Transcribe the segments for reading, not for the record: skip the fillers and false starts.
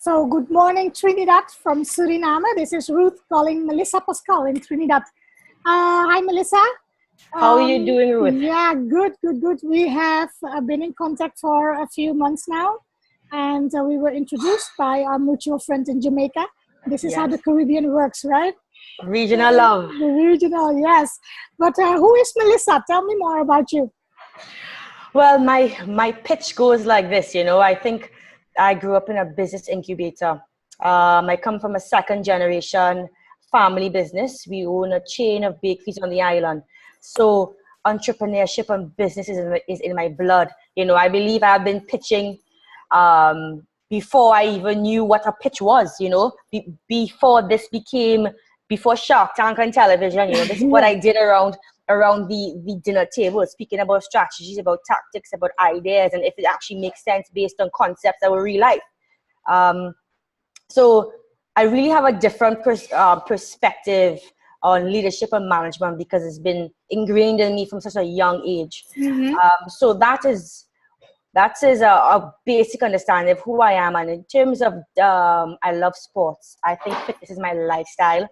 So, good morning, Trinidad from Suriname. This is Ruth calling Melissa Pascal in Trinidad. Hi, Melissa. How are you doing, Ruth? Yeah, good. We have been in contact for a few months now, and we were introduced by our mutual friend in Jamaica. This is how the Yes. Caribbean works, right? Regional love. The regional, yes. But who is Melissa? Tell me more about you. Well, my pitch goes like this, I think I grew up in a business incubator. I come from a second generation family business. We own a chain of bakeries on the island. So entrepreneurship and business is in my blood. I believe I've been pitching before I even knew what a pitch was, before this became, before Shark Tank on television, this is what Yeah. I did around the dinner table, speaking about strategies, about tactics, about ideas, and if it actually makes sense based on concepts that were real life. So I really have a different perspective on leadership and management because it's been ingrained in me from such a young age. Mm-hmm. So that is a basic understanding of who I am. And in terms of, I love sports. I think fitness is my lifestyle.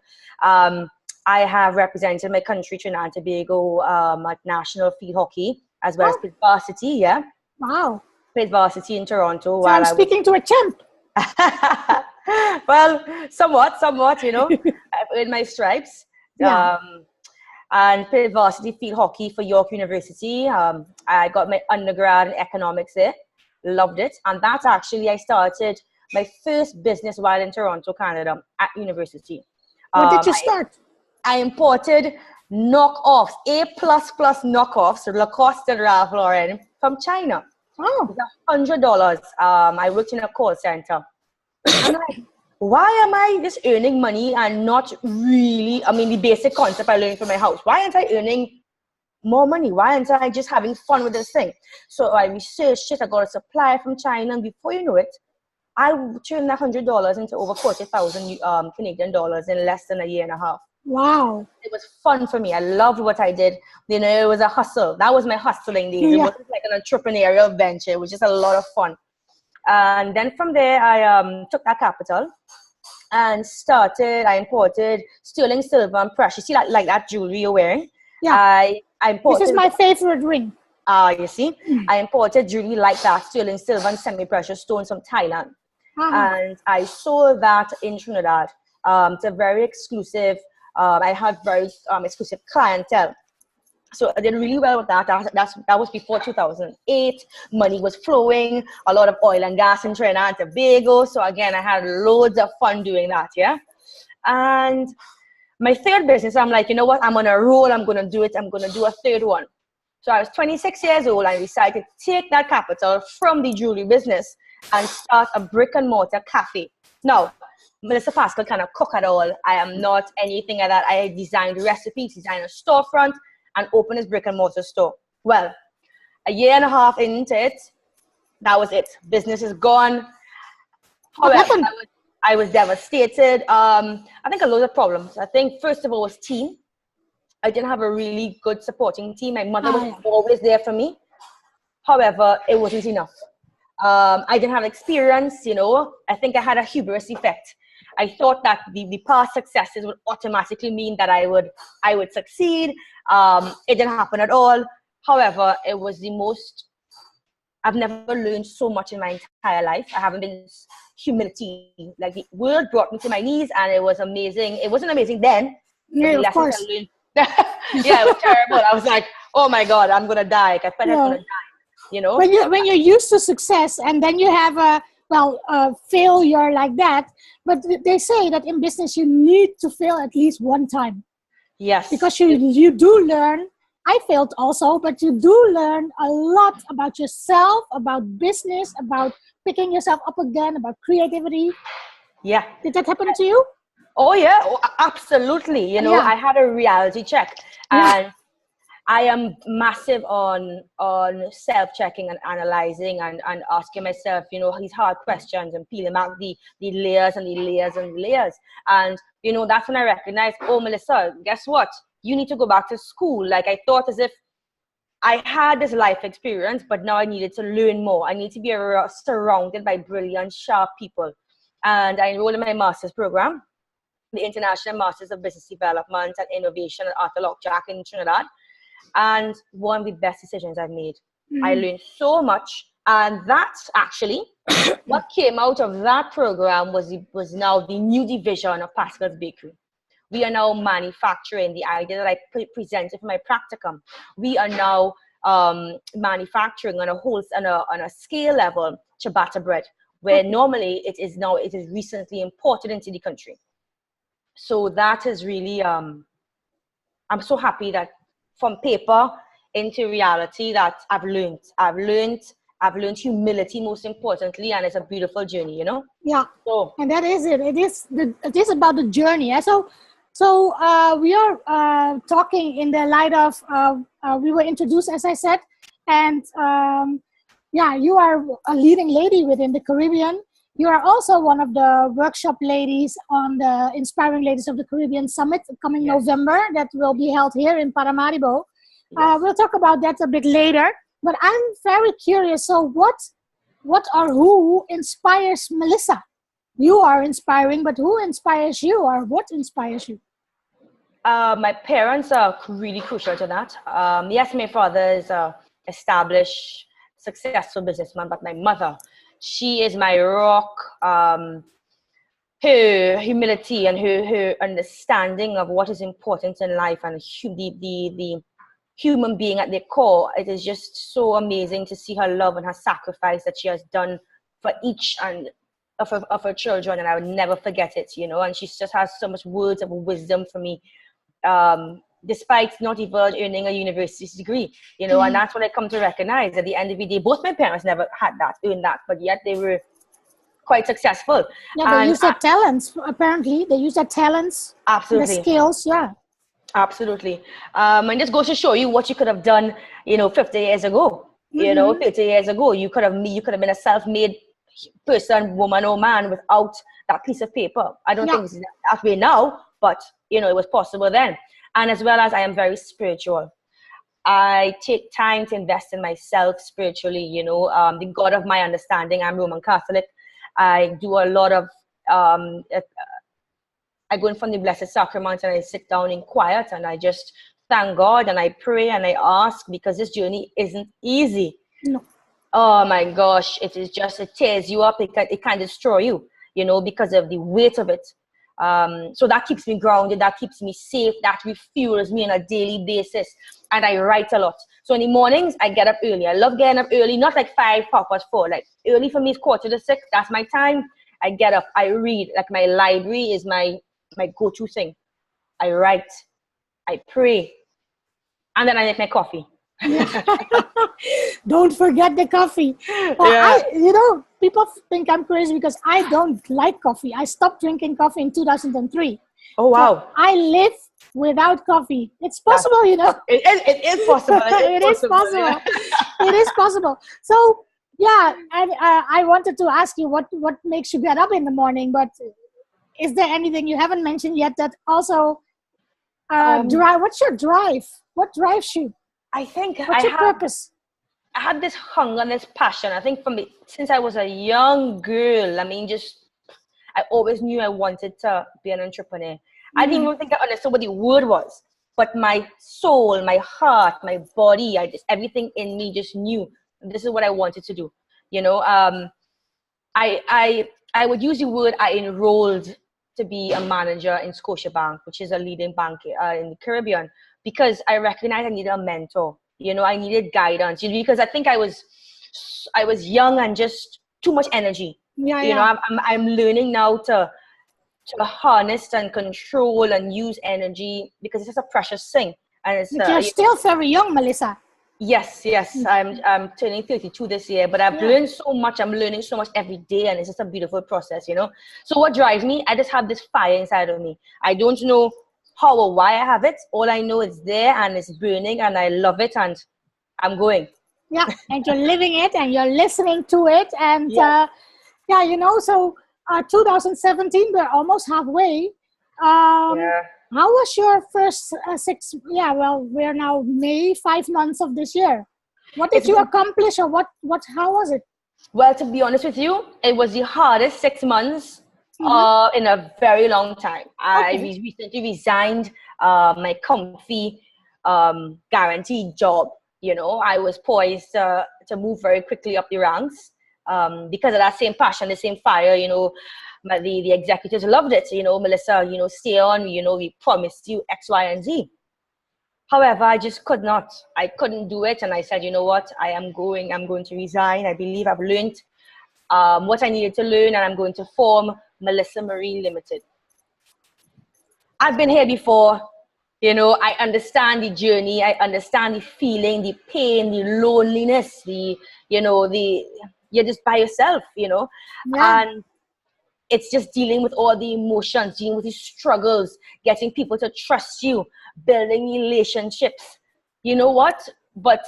I have represented my country, Trinidad and Tobago, at national field hockey, as well as Oh, played varsity, yeah. wow. Played varsity in Toronto So I'm while I was... speaking to a champ. Well, somewhat, I've earned my stripes. Yeah. Um, and played varsity field hockey for York University. I got my undergrad in economics there, loved it. And that's actually, I started my first business while in Toronto, Canada at university. What did you I, start? I imported knockoffs, A++ knockoffs, Lacoste and Ralph Lauren from China. Oh, It was $100. I worked in a call center. I'm like, why am I just earning money and not really, the basic concept I learned from my house. Why aren't I earning more money? Why aren't I just having fun with this thing? So I researched it. I got a supply from China. And before you know it, I turned $100 into over 40,000 Canadian dollars in less than a year and a half. wow. It was fun for me. I loved what I did. It was a hustle. That was my hustling days. It Yeah. wasn't like an entrepreneurial venture. It was just a lot of fun. And then from there, I took that capital and I imported sterling silver and precious. See, like that jewelry you're wearing? Yeah. I This is imported, my favorite ring. you see? I imported jewelry like that, sterling silver and semi-precious stones from Thailand. Uh-huh. And I sold that in Trinidad. It's a very exclusive, I had very exclusive clientele. So I did really well with that. That was before 2008. Money was flowing, a lot of oil and gas in Trinidad and Tobago. So again, I had loads of fun doing that, yeah. And my third business, I'm like, you know what? I'm on a roll. I'm going to do it. I'm going to do a third one. So I was 26 years old. I decided to take that capital from the jewelry business and start a brick and mortar cafe. Now, Melissa Pascal cannot cook at all. I am not anything like that. I designed recipes, designed a storefront, and opened his brick and mortar store. Well, a year and a half into it, that was it. Business is gone. What However, happened? I was devastated. I think a lot of problems. I think first of all was team. I didn't have a really good supporting team. My mother was always there for me. However, it wasn't enough. I didn't have experience, I think I had a hubris effect. I thought that the past successes would automatically mean that I would succeed. It didn't happen at all. However, it was I've never learned so much in my entire life. I haven't been humility. Like the world brought me to my knees and it was amazing. It wasn't amazing then. But Yeah, the of lessons course. I learned. Yeah, it was terrible. I was like, oh my God, I'm going to die. I felt I was Yeah. going to die, When you're used to success and then you have a failure like that, but they say that in business you need to fail at least one time Yes. because you do learn. I failed also, but you do learn a lot about yourself, about business, about picking yourself up again, about creativity. Yeah. Did that happen to you? Oh yeah, absolutely. Yeah. I had a reality check, Yeah. and I am massive on self-checking and analyzing and asking myself, these hard questions and peeling back the layers and the layers and the layers. And, that's when I recognized, oh, Melissa, guess what? You need to go back to school. Like I thought as if I had this life experience, but now I needed to learn more. I need to be surrounded by brilliant, sharp people. and I enrolled in my master's program, the International Masters of Business Development and Innovation at Arthur Lockjack in Trinidad. And one of the best decisions I've made. I learned so much. And that's actually what came out of that program was now the new division of Pascal's Bakery. We are now manufacturing the idea that I presented for my practicum. We are now manufacturing on a scale level ciabatta bread, where normally it is recently imported into the country. So that is really I'm so happy that from paper into reality that I've learned humility, most importantly, and it's a beautiful journey, you know. Yeah. So, and that is it. It is about the journey. Yeah? So we are talking in the light of we were introduced, as I said, and you are a leading lady within the Caribbean. You are also one of the workshop ladies on the Inspiring Ladies of the Caribbean Summit coming November that will be held here in Paramaribo. We'll talk about that a bit later. But I'm very curious. So who inspires Melissa? You are inspiring, but who inspires you, or what inspires you? My parents are really crucial to that. Yes, my father is an established, successful businessman, but my mother, she is my rock. Her humility and her understanding of what is important in life and the human being at their core, it is just so amazing to see her love and her sacrifice that she has done for each and of her children, and I would never forget it, you know. And she just has so much words of wisdom for me, despite not even earning a university degree, you know. And that's what I come to recognize at the end of the day. Both my parents never earned that, but yet they were quite successful. Yeah, they use their talents. Apparently, they use their talents, absolutely, the skills. Yeah, absolutely. And just goes to show you what you could have done, you know, 50 years ago. You know, 30 years ago, you could have been a self-made person, woman or man, without that piece of paper. I don't think it's that way now, but you know, it was possible then. And as well as I am very spiritual. I take time to invest in myself spiritually, you know, the God of my understanding. I'm Roman Catholic. I do a lot of, I go in from the Blessed Sacrament and I sit down in quiet and I just thank God and I pray and I ask, because this journey isn't easy. No. Oh my gosh, it tears you up. It can destroy you, you know, because of the weight of it. So that keeps me grounded, that keeps me safe, that refuels me on a daily basis. And I write a lot. So in the mornings, I get up early. I love getting up early, not like 5, 4:15. Like early for me is 5:45. That's my time. I get up, I read. Like my library is my go-to thing. I write, I pray, and then I make my coffee. Don't forget the coffee. People think I'm crazy because I don't like coffee. I stopped drinking coffee in 2003. Oh wow! So I live without coffee. It's possible, you know. It is possible. It is possible. It is possible. So yeah, and I wanted to ask you what makes you get up in the morning, but is there anything you haven't mentioned yet that also drive? What's your drive? What drives you? I think what's your purpose? I had this hunger and this passion. I think since I was a young girl. I mean, I always knew I wanted to be an entrepreneur. I didn't even think I understood what the word was, but my soul, my heart, my body, everything in me just knew this is what I wanted to do. You know, I would use the word I enrolled to be a manager in Scotiabank, which is a leading bank in the Caribbean, because I recognized I needed a mentor. You know, I needed guidance, because I think I was young and just too much energy. Yeah, you know, I'm learning now to harness and control and use energy, because it's just a precious thing. And it's you're still very young, Melissa. Yes. I'm turning 32 this year, but I've learned so much. I'm learning so much every day, and it's just a beautiful process, you know. So what drives me? I just have this fire inside of me. I don't know how or why I have it. All I know is there and it's burning and I love it and I'm going. Yeah, and you're living it and you're listening to it. And you know, so 2017, we're almost halfway. How was your first 6? Yeah, well, we're now May, 5 months of this year. What did you accomplish, or how was it? Well, to be honest with you, it was the hardest 6 months In a very long time. I Okay. recently resigned my comfy, guaranteed job. You know, I was poised to move very quickly up the ranks because of that same passion, the same fire. You know, the executives loved it. You know, Melissa, you know, stay on. You know, we promised you X, Y, and Z. However, I just could not. I couldn't do it, and I said, you know what? I'm going to resign. I believe I've learned what I needed to learn, and I'm going to form Melissa Marie Limited. I've been here before. You know, I understand the journey. I understand the feeling, the pain, the loneliness, you're just by yourself, you know, Yeah. and it's just dealing with all the emotions, dealing with the struggles, getting people to trust you, building relationships. You know what? But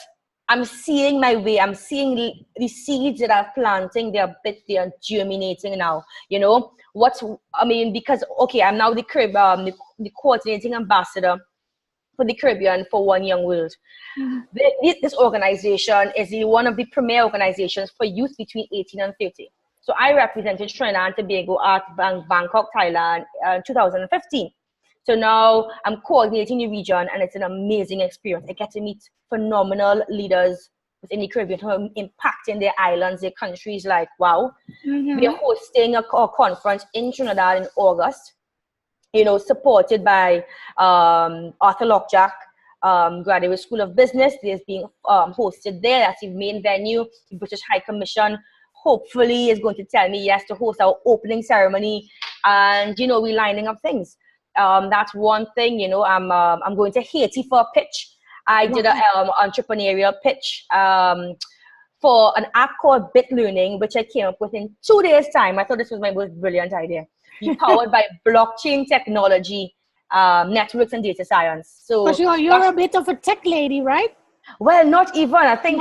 I'm seeing my way. I'm seeing the seeds that I'm planting. They are germinating now. You know because okay, I'm now the coordinating ambassador for the Caribbean for One Young World. This organization is one of the premier organizations for youth between 18 and 30. So I represented Trinidad and Tobago at Bangkok, Thailand, 2015. So now I'm coordinating the region, and it's an amazing experience. I get to meet phenomenal leaders within the Caribbean who are impacting their islands, their countries. Like, wow. We are hosting a conference in Trinidad in August, you know, supported by Arthur Lockjack Graduate School of Business. There's being hosted there. That's the main venue. The British High Commission hopefully is going to tell me yes to host our opening ceremony, and you know, we're lining up things. That's one thing. You know, I'm going to Haiti for a pitch. I did an entrepreneurial pitch for an app called Bit Learning, which I came up with in 2 days' time. I thought this was my most brilliant idea. Powered by blockchain technology, networks, and data science. So, Because you're a bit of a tech lady, right? well, not even. I think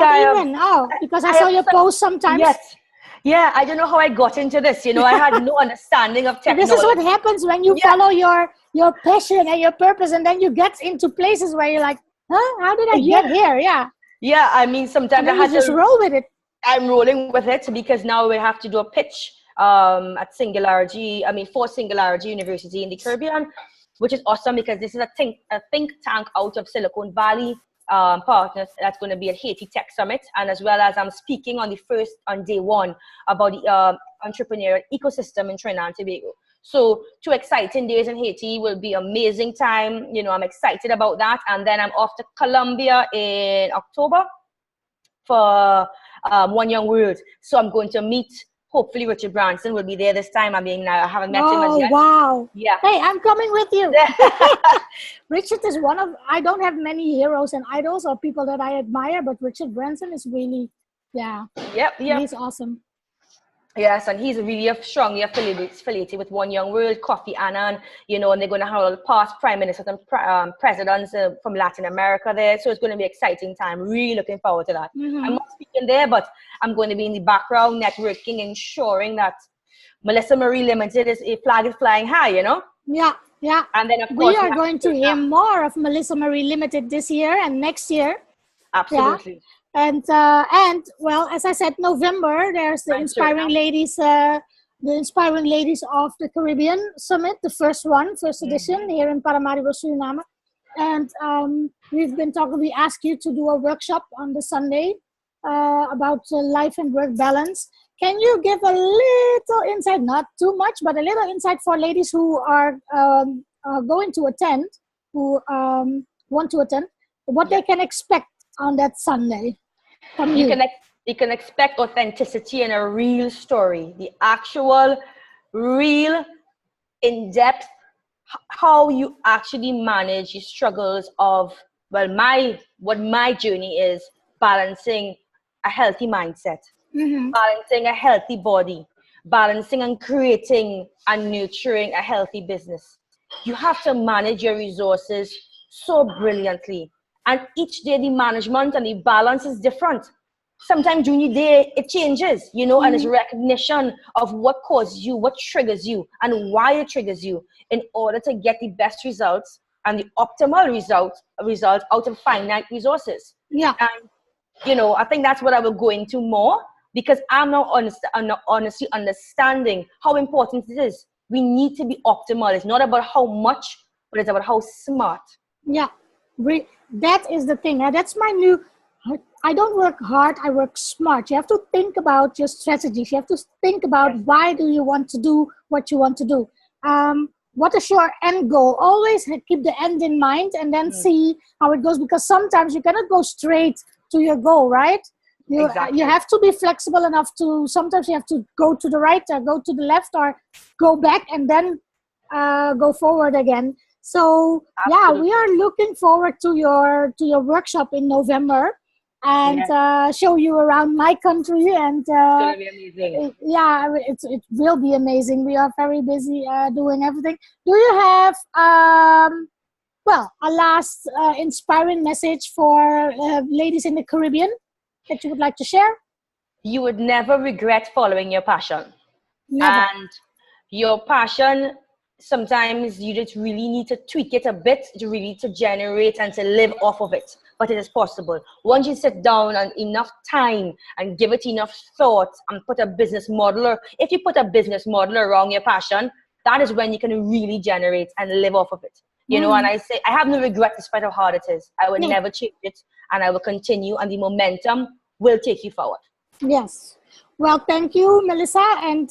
because I saw your post sometimes. Yes. Yeah, I don't know how I got into this. You know, I had no understanding of technology. This is what happens when you follow your passion and your purpose, and then you get into places where you're like, huh? How did I get here? Yeah. Yeah, I mean, sometimes I had just roll with it. I'm rolling with it because now we have to do a pitch for Singularity University in the Caribbean, which is awesome because this is a think tank out of Silicon Valley, partners that's going to be at Haiti Tech Summit, and as well as I'm speaking on day one about the entrepreneurial ecosystem in Trinidad and Tobago. So 2 exciting days in Haiti will be amazing time. You know, I'm excited about that. And then I'm off to Colombia in October for One Young World. So I'm going to meet, hopefully Richard Branson will be there this time. I mean, I haven't met him as yet. Wow. Yeah. Hey, I'm coming with you. Richard is I don't have many heroes and idols or people that I admire, but Richard Branson is really, Yep. He's awesome. Yes, and he's really strongly affiliated with One Young World, Kofi Annan, you know, and they're going to have all the past prime ministers and presidents from Latin America there. So it's going to be an exciting time. Really looking forward to that. I'm not speaking there, but I'm going to be in the background networking, ensuring that Melissa Marie Limited flag is flying high, you know? Yeah. And then, of course, we are going to hear more of Melissa Marie Limited this year and next year. Absolutely. Yeah. And well, as I said, November, there's the Inspiring Ladies of the Caribbean Summit, the first edition here in Paramaribo, Suriname. And we asked you to do a workshop on the Sunday about life and work balance. Can you give a little insight, not too much, but a little insight for ladies who are going to attend, who want to attend, what they can expect on that Sunday? You can expect authenticity and a real story, the actual, real, in-depth, how you actually manage the struggles of, what my journey is, balancing a healthy mindset, balancing a healthy body, balancing and creating and nurturing a healthy business. You have to manage your resources so brilliantly. And each day the management and the balance is different. Sometimes during the day it changes, you know, and it's recognition of what causes you, what triggers you, and why it triggers you in order to get the best results and the optimal result out of finite resources. Yeah. And, you know, I think that's what I will go into more because I'm now honestly understanding how important it is we need to be optimal. It's not about how much, but it's about how smart. Yeah, that is the thing. That's my new. I don't work hard. I work smart. You have to think about your strategies. You have to think about Yes. why do you want to do what you want to do. What is your end goal? Always keep the end in mind and then see how it goes. Because sometimes you cannot go straight to your goal, right? Exactly. You have to be flexible enough to. Sometimes you have to go to the right, or go to the left, or go back and then go forward again. So yeah, we Absolutely. are looking forward to your workshop in November, and Yes. show you around my country. And It's going to be amazing. yeah, it will be amazing. We are very busy doing everything. Do you have well, a last inspiring message for ladies in the Caribbean that you would like to share? You would never regret following your passion. Never. And your passion, sometimes you just really need to tweak it a bit to really to generate and to live off of it. But it is possible. Once you sit down and enough time and give it enough thought and put a business model, or if you put a business model around your passion, that is when you can really generate and live off of it. You know, and I say, I have no regret despite how hard it is. I will Yeah. never change it, and I will continue, and the momentum will take you forward. Yes. Well, thank you, Melissa. And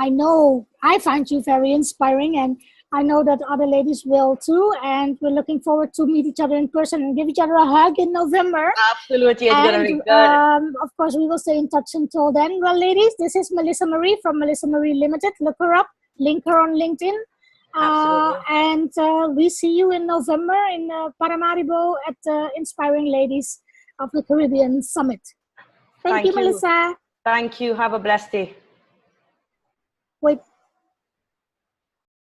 I know I find you very inspiring, and I know that other ladies will too. And we're looking forward to meet each other in person and give each other a hug in November. Absolutely, it's going to And be good. of course, we will stay in touch until then. Well, ladies, this is Melissa Marie from Melissa Marie Limited. Look her up, link her on LinkedIn. Absolutely. And we see you in November in Paramaribo at the Inspiring Ladies of the Caribbean Summit. Thank you, Melissa. Thank you. Have a blessed day. Wait.